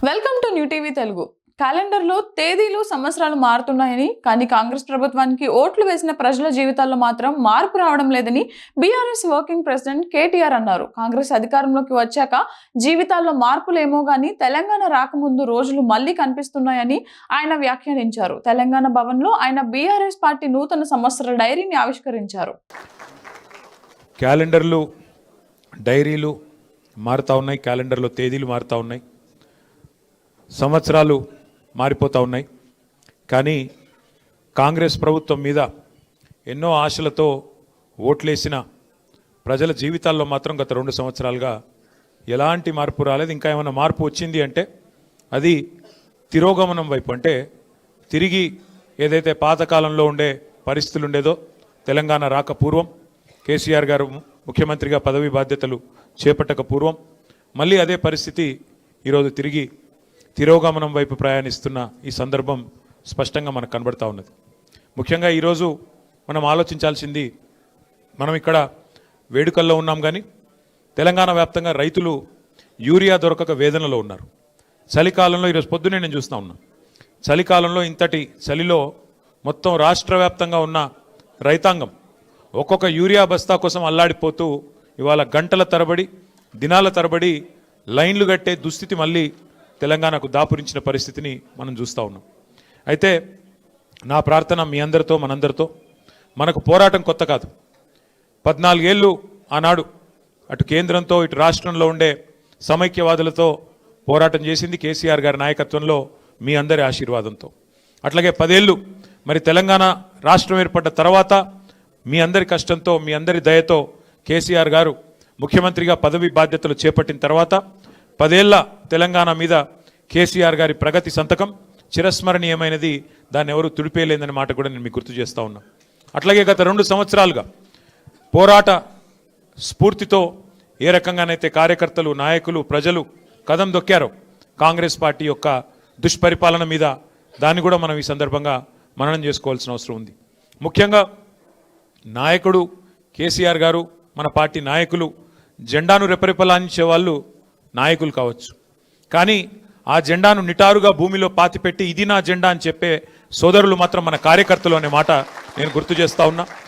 Welcome to new TV Telugu. క్యాలెండర్లో తేదీలు సంవత్సరాలు మారుతున్నాయని, కానీ కాంగ్రెస్ ప్రభుత్వానికి ఓట్లు వేసిన ప్రజల జీవితాల్లో మాత్రం మార్పు రావడం లేదని బీఆర్ఎస్ వర్కింగ్ ప్రెసిడెంట్ కేటీఆర్ అన్నారు. కాంగ్రెస్ అధికారంలోకి వచ్చాక జీవితాల్లో మార్పులేమో గానీ తెలంగాణ రాకముందు రోజులు మళ్లీ కనిపిస్తున్నాయని ఆయన వ్యాఖ్యానించారు. తెలంగాణ భవన్లో ఆయన బీఆర్ఎస్ పార్టీ నూతన సంవత్సర డైరీని ఆవిష్కరించారు. క్యాలెండర్లు, డైరీలు మారుతూ ఉన్నాయి, క్యాలెండర్లో తేదీలు మారుతూ ఉన్నాయి, సంవత్సరాలు మారిపోతూ ఉన్నాయి. కానీ కాంగ్రెస్ ప్రభుత్వం మీద ఎన్నో ఆశలతో ఓట్లేసిన ప్రజల జీవితాల్లో మాత్రం గత 2 సంవత్సరాలుగా ఎలాంటి మార్పు రాలేదు. ఇంకా ఏమైనా మార్పు వచ్చింది అంటే అది తిరోగమనం వైపు, అంటే తిరిగి ఏదైతే పాతకాలంలో ఉండే పరిస్థితులు ఉండేదో, తెలంగాణ రాక పూర్వం కేసీఆర్ గారు ముఖ్యమంత్రిగా పదవి బాధ్యతలు చేపట్టక పూర్వం మళ్ళీ అదే పరిస్థితి ఈరోజు తిరిగి తిరోగమనం వైపు ప్రయాణిస్తున్న ఈ సందర్భం స్పష్టంగా మనకు కనబడతా ఉన్నది. ముఖ్యంగా ఈరోజు మనం ఆలోచించాల్సింది, మనం ఇక్కడ వేడుకల్లో ఉన్నాం కానీ తెలంగాణ వ్యాప్తంగా రైతులు యూరియా దొరకక వేదనలో ఉన్నారు. చలికాలంలో ఈరోజు పొద్దునే నేను చూస్తూ ఉన్నాను, చలికాలంలో ఇంతటి చలిలో మొత్తం రాష్ట్ర వ్యాప్తంగా ఉన్న రైతాంగం ఒక్కొక్క యూరియా బస్తా కోసం అల్లాడిపోతూ ఇవాళ గంటల తరబడి, దినాల తరబడి లైన్లు కట్టే దుస్థితి మళ్ళీ తెలంగాణకు దాపురించిన పరిస్థితిని మనం చూస్తూ ఉన్నాం. అయితే నా ప్రార్థన మీ అందరితో, మనందరితో, మనకు పోరాటం కొత్త కాదు. 14 ఏళ్ళు ఆనాడు అటు కేంద్రంతో ఇటు రాష్ట్రంలో ఉండే సమైక్యవాదులతో పోరాటం చేసింది కేసీఆర్ గారి నాయకత్వంలో, మీ అందరి ఆశీర్వాదంతో. అట్లాగే 10 ఏళ్ళు మరి తెలంగాణ రాష్ట్రం ఏర్పడ్డ తర్వాత మీ అందరి కష్టంతో, మీ అందరి దయతో కేసీఆర్ గారు ముఖ్యమంత్రిగా పదవి బాధ్యతలు చేపట్టిన తర్వాత 10 ఏళ్ల తెలంగాణ మీద కేసీఆర్ గారి ప్రగతి సంతకం చిరస్మరణీయమైనది, దాన్ని ఎవరు తుడిపేయలేదనే మాట కూడా నేను మీకు గుర్తు చేస్తూ ఉన్నా. అట్లాగే గత 2 సంవత్సరాలుగా పోరాట స్ఫూర్తితో ఏ రకంగానైతే కార్యకర్తలు, నాయకులు, ప్రజలు కదం దొక్కారో కాంగ్రెస్ పార్టీ యొక్క దుష్పరిపాలన మీద, దాన్ని కూడా మనం ఈ సందర్భంగా మననం చేసుకోవాల్సిన అవసరం ఉంది. ముఖ్యంగా నాయకుడు కేసీఆర్ గారు, మన పార్టీ నాయకులు జెండాను రెపరెపలాంచే వాళ్ళు నాయకులు కావచ్చు, కానీ ఆ జెండాను నిటారుగా భూమిలో పాతిపెట్టి ఇది నా జెండా అని చెప్పే సోదరులు మాత్రం మన కార్యకర్తలు అనే మాట నేను గుర్తు చేస్తా ఉన్నా.